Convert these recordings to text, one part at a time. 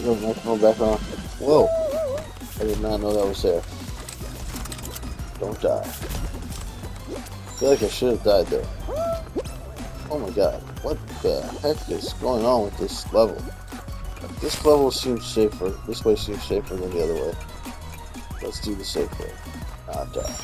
Your microphone back on. Whoa! I did not know that was there. Don't die. I feel like I should have died there. Oh my god. What the heck is going on with this level? This level seems safer. This way seems safer than the other way. Let's do the safe way. Not die.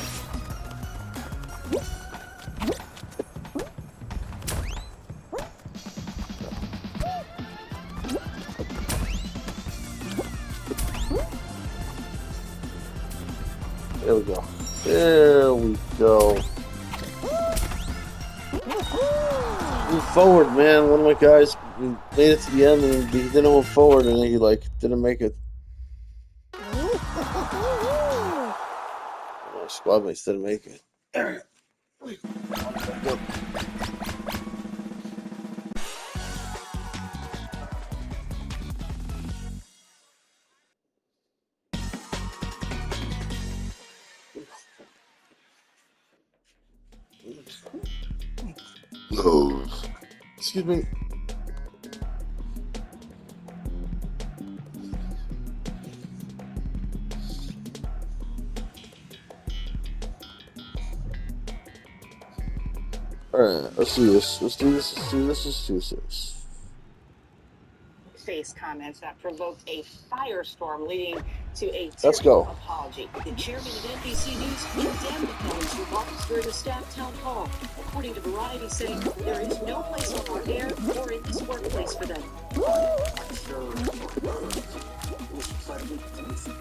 There we go. There we go. Move forward, man. One of my guys made it to the end and he didn't move forward and he like didn't make it. My squad mates didn't make it. Nose. Excuse me. Alright, let's do this. Let's do this. Let's do this. Let's do this. Face comments that provoked a firestorm, leading to a Let's go. apology. The chairman of NBC News condemned Kelly's remarks during a staff town hall, according to Variety, saying there is no place on our air or in this workplace for them. I'm sure it was incredibly painful.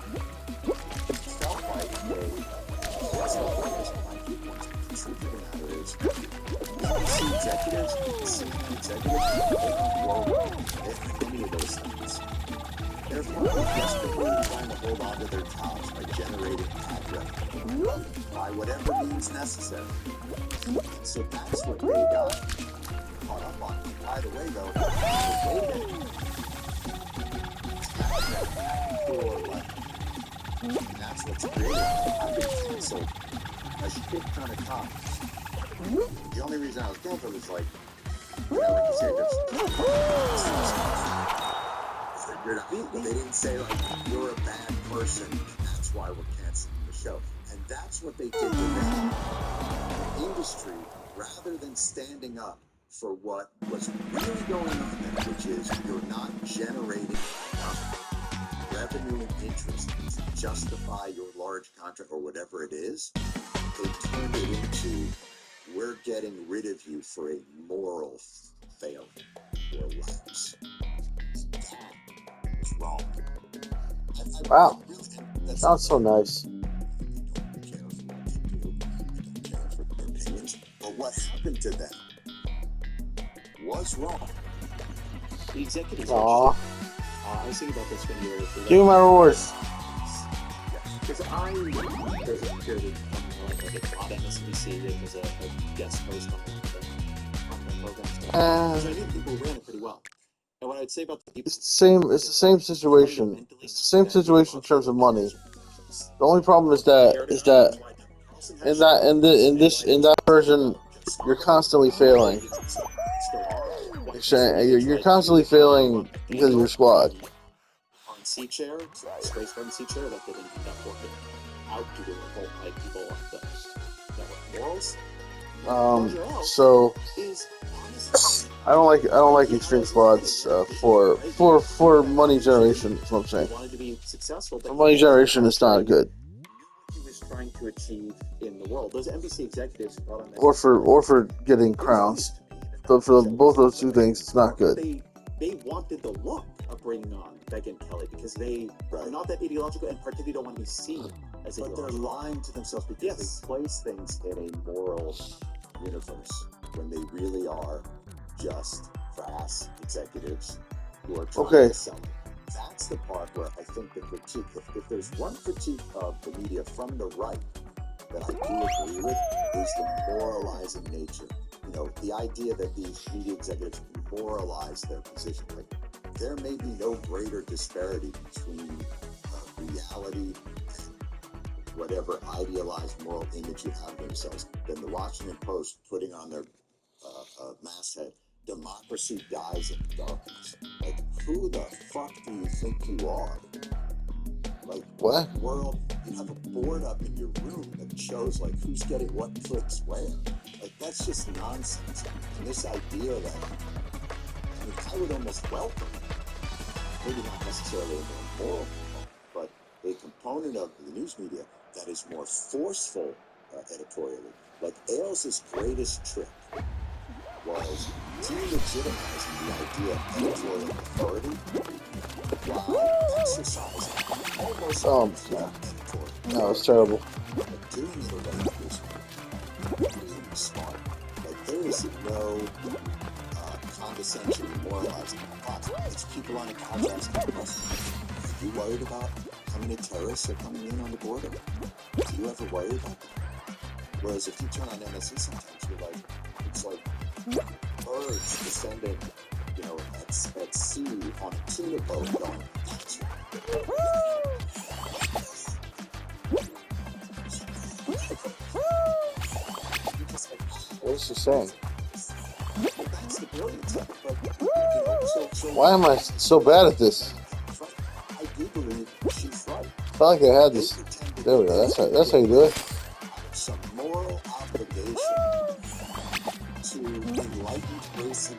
It felt like the truth of the matter is, NBC executives, CNN executives, they don't work any of those things. They're desperately trying to hold on to their jobs by generating ad revenue by whatever means necessary. So that's what they got caught up on. By the way, though, and that's what's created. So I should kind of calm. The only reason I was going for it was like, like you say, they didn't say like you're a bad person, that's why we're canceling the show. And that's what they did to them. The industry, rather than standing up for what was really going on there, which is you're not generating enough revenue and interest to justify your large contract or whatever it is, they turned it into we're getting rid of you for a moral failure or lapse. That is wrong. Wow. Sounds so nice. I don't care for what they do. I don't care for their opinions. But what happened to them was wrong. The executives. Aww. I was thinking about this when you were. Give me my rewards. Because there's a period of on MSNBC, there was a guest host on the program. So I knew people who ran it pretty well. And what I'd say about the people, It's the same situation. It's the same situation in terms of money. The only problem is that in that version, you're constantly failing. You're constantly failing because of your squad. On seat share, space on seat share, that didn't end up working out due to the whole like people on the network morals. So I don't like extreme squads for money generation. That's what I'm saying. Wanted to be successful, for money generation, it's not good. He was trying to achieve in the world. Those NBC executives brought on or for getting crowns. So for both those two things, it's not good. They wanted the look of bringing on Megyn Kelly because they are not that ideological and particularly don't want to be seen as ideological. But they're lying to themselves because they place things in a moral universe when they really are just crass executives who are trying to sell it. That's the part where I think the critique, if there's one critique of the media from the right that I do agree with, is the moralizing nature. You know, the idea that these media executives moralize their position. Like, there may be no greater disparity between reality and whatever idealized moral image you have of themselves than the Washington Post putting on their masthead, "Democracy dies in darkness." Like, who the fuck do you think you are? Like, what world? You have a board up in your room that shows like who's getting what clicks where. Like, that's just nonsense. And this idea that, I mean, I would almost welcome, maybe not necessarily a more moral component, but a component of the news media that is more forceful editorially. Like, Ailes' greatest trick was delegitimizing the idea of editorial authority while exercising almost editorial. No, it's terrible. But doing it in a way that was really smart. Like, there is no essentially moralizing the cause. It's people on a couch asking questions. Are you worried about how many terrorists are coming in on the border? Do you ever worry about that? Whereas if you turn on NSC, sometimes you're like, it's like birds descending, you know, at sea on a tuna boat going, that's What is she saying? that's the brilliance of it. But, you know, so Why am I so bad at this? I do believe she's right. I felt like I had this. There we go. That's how you do it. Some moral obligation to enlightened person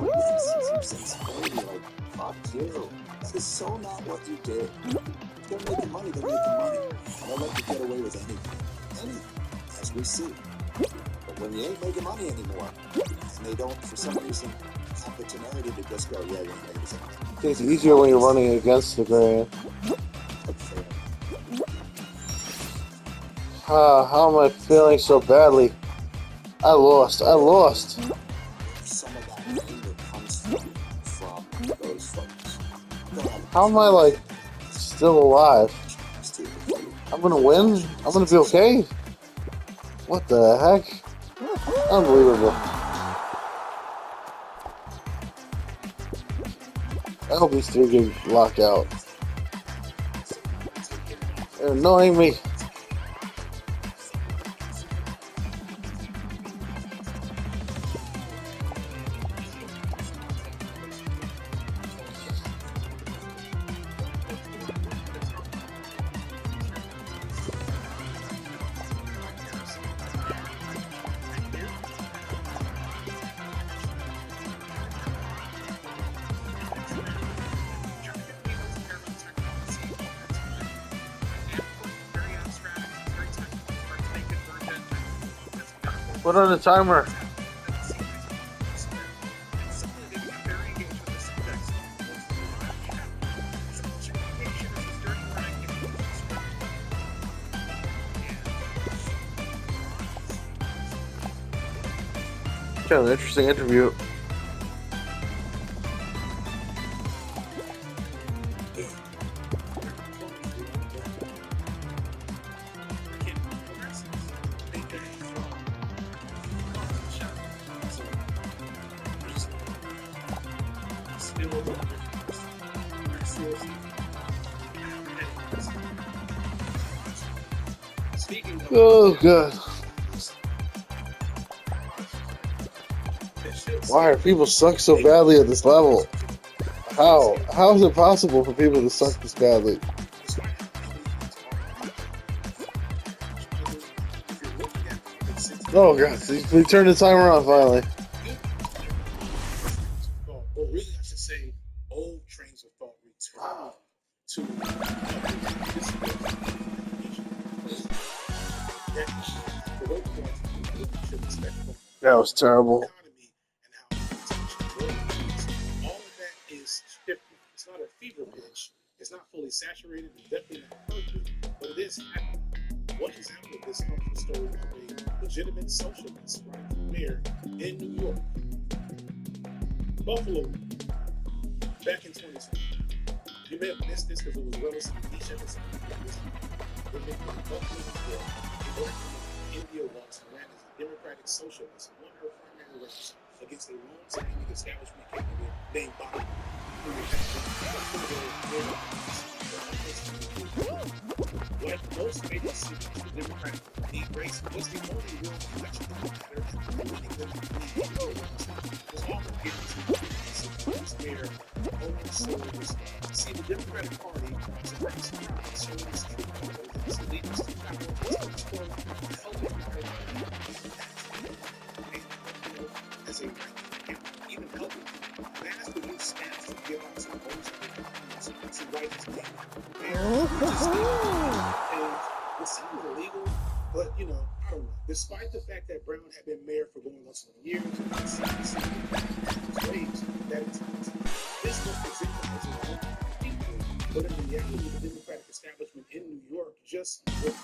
with sensibility, like, fuck you. That is so not what you did. If they're making money, they're making money. And they'll let you get away with anything, as we see. But when you ain't making money anymore, and they don't, for some reason, have the temerity to just go, yeah, you're making money. I think it's easier when you're running against the grain. How am I feeling so badly? I lost. Some of that anger comes from those folks. How am I, like, still alive? I'm gonna win? I'm gonna be okay? What the heck? Unbelievable. I hope these three get locked out. They're annoying me. Put on the timer. Kind of an interesting interview. Oh god. Why are people suck so badly at this level? How? How is it possible for people to suck this badly? Oh god, we turned the timer on finally. Or really, I should say, old trains of thought return That was terrible. All of that is shifting. It's not a fever pitch. It's not fully saturated. It's definitely not perfect, but it is happening. One example of this comes from the story of a legitimate socialist running for mayor in New York. Buffalo, back in 2020. You may have missed this because it was relatively niche episode. Buffalo, New York, a woman from India once ran as a Democratic Socialist and won her primary race against a long-standing establishment candidate named Bobby. Like most major cities, the Democratic race was the only real election that mattered, and winning the was often given to mayor Owen Shores. See, the Democratic Party was a race Shores to lead us to power as a even helping mass produce stats to give out some votes to write his name. It seems illegal, but you know, I don't know. Despite the fact that Brown had been mayor for going on some years, and that this was presented as a whole people, but in reality, the Democratic establishment in New York just was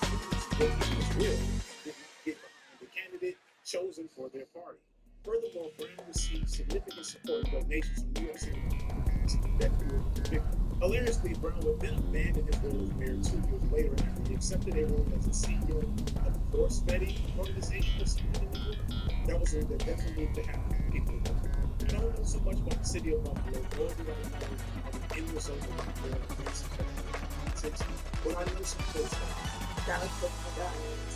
real, did not get behind the candidate chosen for their party. Furthermore, Brown received significant support and donations from New York City nonprofits that fueled his victory. Hilariously, Brown would then abandon his role as mayor 2 years later after he accepted a role as the CEO of the Force Betty organization or something in New York. That was something that definitely needed to happen for people. I don't know so much about the city of Buffalo, nor do I know of the end result of Buffalo and politics, but I know some close stuff. Shout out to my guys.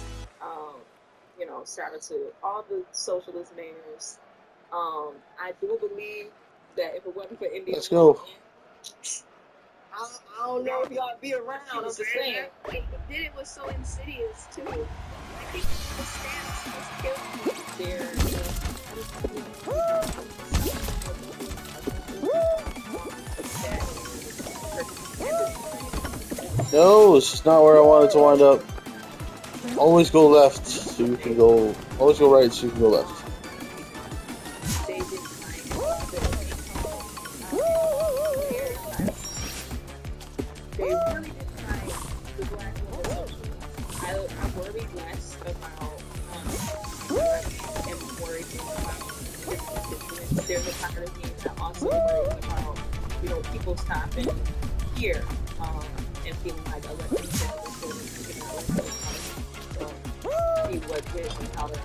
You know, shout out to all the socialist mayors. I do believe that if it wasn't for India, Let's go. I don't know if y'all be around. I'm just saying. He did it was so insidious too. I think the stance was killed me. No, this is not where I wanted to wind up. Always go left so you can go. Always go right so you can go left. They didn't they really didn't like the black woman socialists. I worry less about and worried about different constituents. There's a part of me that also worries about, you know, people stopping here and feeling like elections are see what this and how they're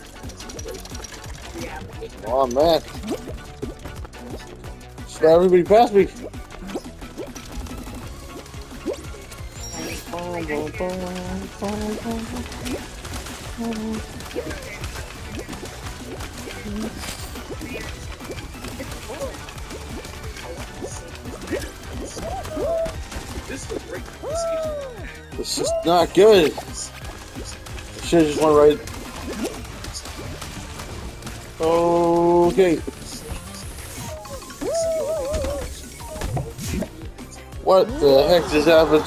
reality. Oh man. Just let everybody pass me. This is not good. I should have just went right. Okay. What the heck just happened?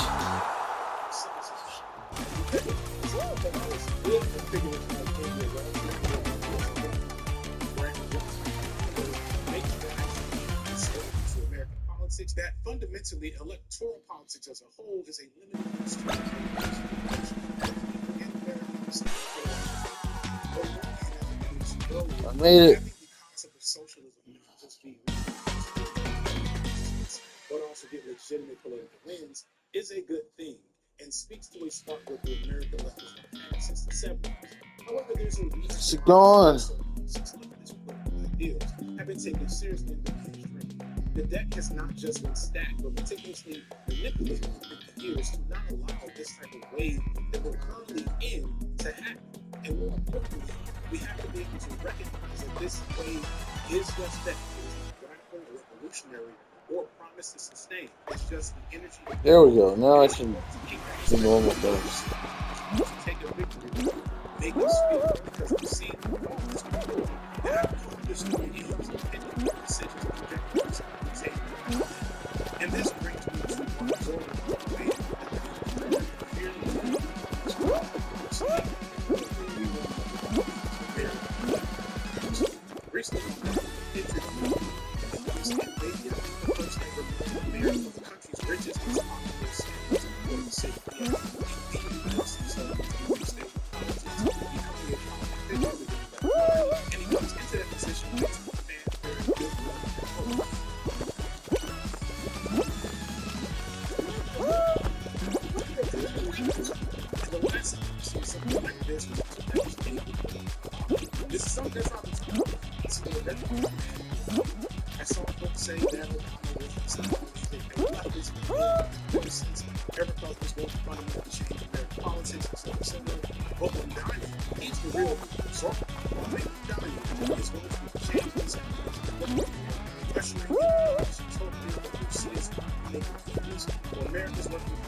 That fundamentally electoral politics as a whole is a limited instrument. I made it. The concept of socialism just be but also get legitimate political wins is a good thing and speaks to a spark with the American leftism had since the 70s. However, there's a reason It's gone. since leftist political ideals have been taken seriously in the mainstream. The deck has not just been stacked, but meticulously manipulated over the years to not allow this type of wave that we're currently in to happen. And more importantly, we have to be able to recognize that this wave is just that. It is not radical or revolutionary or promise to sustain. It's just the energy. There we go. Now I can do normal things. Take a victory, make us feel, because we've seen all this before. And how cool this story is, depending on the decisions and objectives we take. And this brings me to absorbing the way that recently, mayor of the country's richest and populous city. And he comes into that position with a very good. The last time I saw something like this was this is something that's not I saw folks say that ever thought this was fundamentally change American politics and stuff similar. But when dying, he's the real result. When dying is going to change this. Pressuring cities for America's working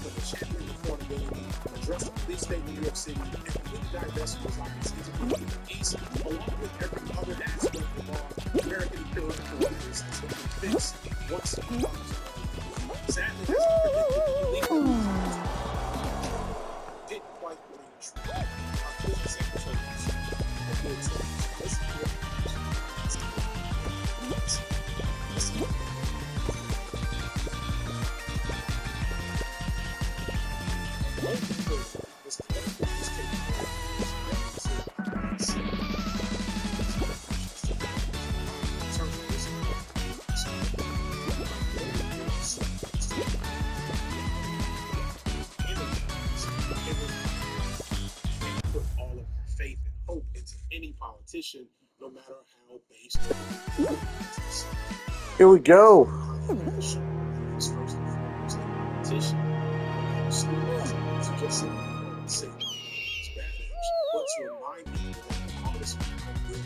for the champion affordability, address the police state in New York City, and complete divestment of violence into the East, along with every other aspect of our American imperial leaders to fix once and for all. Sadly, that's predicted didn't quite believe true. Our business secretaries have been competition, no matter how based on it is. Here we go. First and foremost, a competition. Students, to just say it's badass, but to remind people that regardless of how good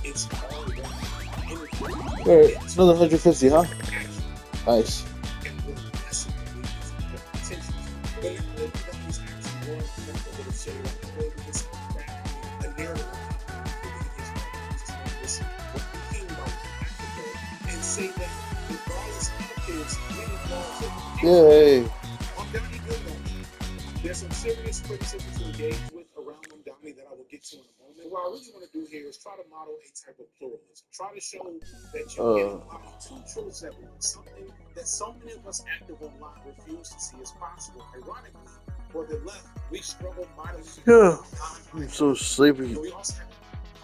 it's all about energy. Alright, another 150, huh? Nice. And we're blessed with potential. But if the is actually one that a little shade on the way it's a narrative and say that regardless of his many flaws of Yay. on Donnie Goodman, there's some serious criticism to engage with around Donnie that I will get to in a moment. What I really want to do here is try to model a type of pluralism. Try to show that you can embody two truths at once, something that so many of us active online refuse to see as possible. Ironically, for the left, we struggle mightily. Yeah. I'm so sleepy. We also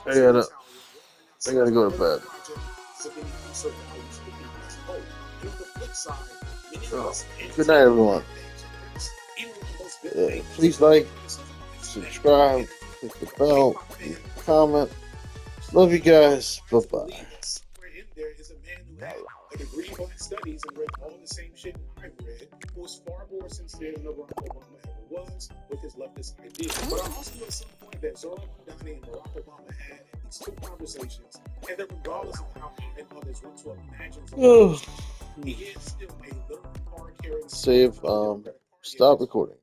have I gotta go to bed. Oh, good night, everyone. Yeah, please like, subscribe, hit the bell, comment. Love you guys. Bye bye. Somewhere in there is a man who had a degree in Black Studies and read all the same shit I've read, who was far more sincere than Barack Obama ever was with his leftist ideas. But I also want to point that Zohran Mamdani and Barack Obama had these two conversations, and that regardless of how he and others want to imagine, he is still a little hard-carrying. Save. Stop recording.